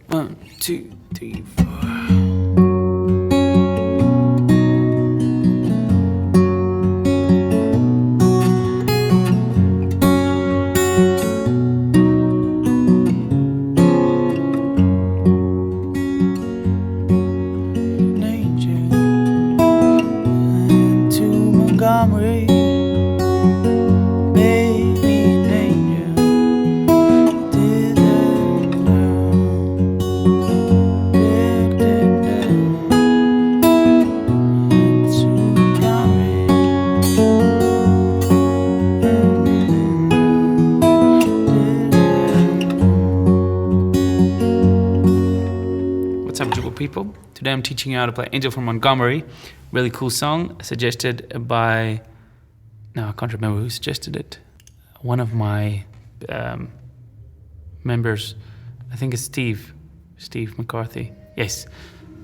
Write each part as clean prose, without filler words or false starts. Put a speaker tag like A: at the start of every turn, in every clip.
A: 1, 2, 3, 4.
B: Montgomery, made me an angel, didn't know. To Montgomery,
A: What's up, Jooba people? Today I'm teaching you how to play Angel from Montgomery. Really cool song, suggested by, no, I can't remember who suggested it. One of my members, I think it's Steve McCarthy. Yes,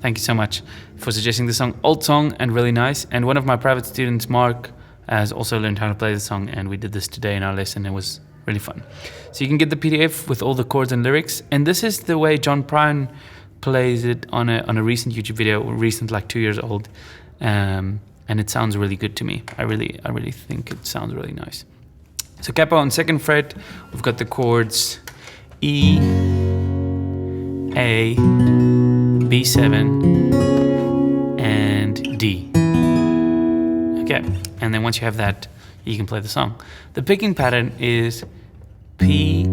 A: thank you so much for suggesting the song. Old song and really nice. And one of my private students, Mark, has also learned how to play the song, and we did this today in our lesson. It was really fun. So you can get the PDF with all the chords and lyrics. And this is the way John Prine plays it on a recent YouTube video, recent, like 2 years old. And it sounds really good to me. I really think it sounds really nice. So capo on 2nd fret, we've got the chords E, A, B7, and D. Okay, and then once you have that, you can play the song. The picking pattern is P,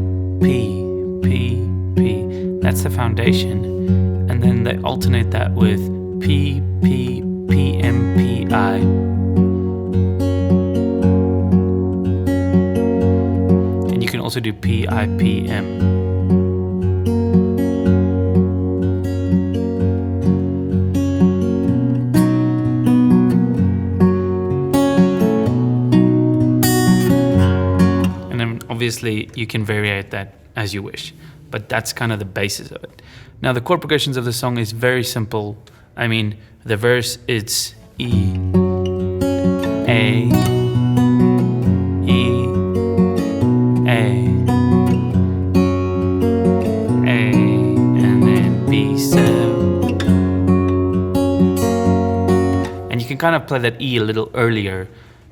A: P, P, P. That's the foundation. And then they alternate that with P, P, P, M, P, I. And you can also do P, I, P, M. And then obviously you can variate that as you wish, but that's kind of the basis of it. Now the chord progressions of the song is very simple. I mean, the verse, it's E, A, E, A, A, and then B7. And you can kind of play that E a little earlier.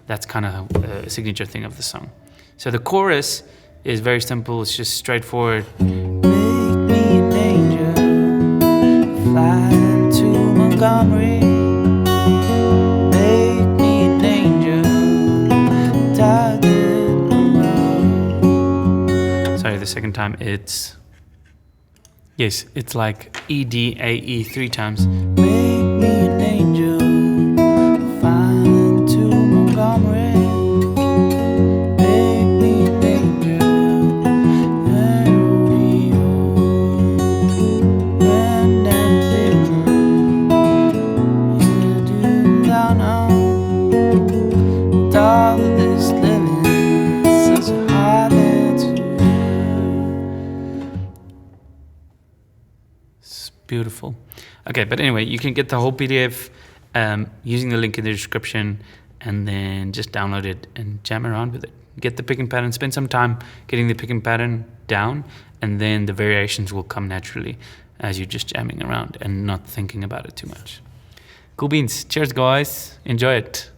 A: That's kind of a signature thing of the song. So the chorus is very simple. It's just straightforward.
B: make me an angel, fly to Montgomery, make me an angel, darling around.
A: Sorry, the second time it's, yes, it's like E, D, A, E 3 times.
B: Make me an angel, fly to Montgomery.
A: It's beautiful. Okay, but anyway, you can get the whole PDF using the link in the description, and then just download it and jam around with it. Get the picking pattern, spend some time getting the picking pattern down, and then the variations will come naturally as you're just jamming around and not thinking about it too much. Cool beans. Cheers, guys. Enjoy it.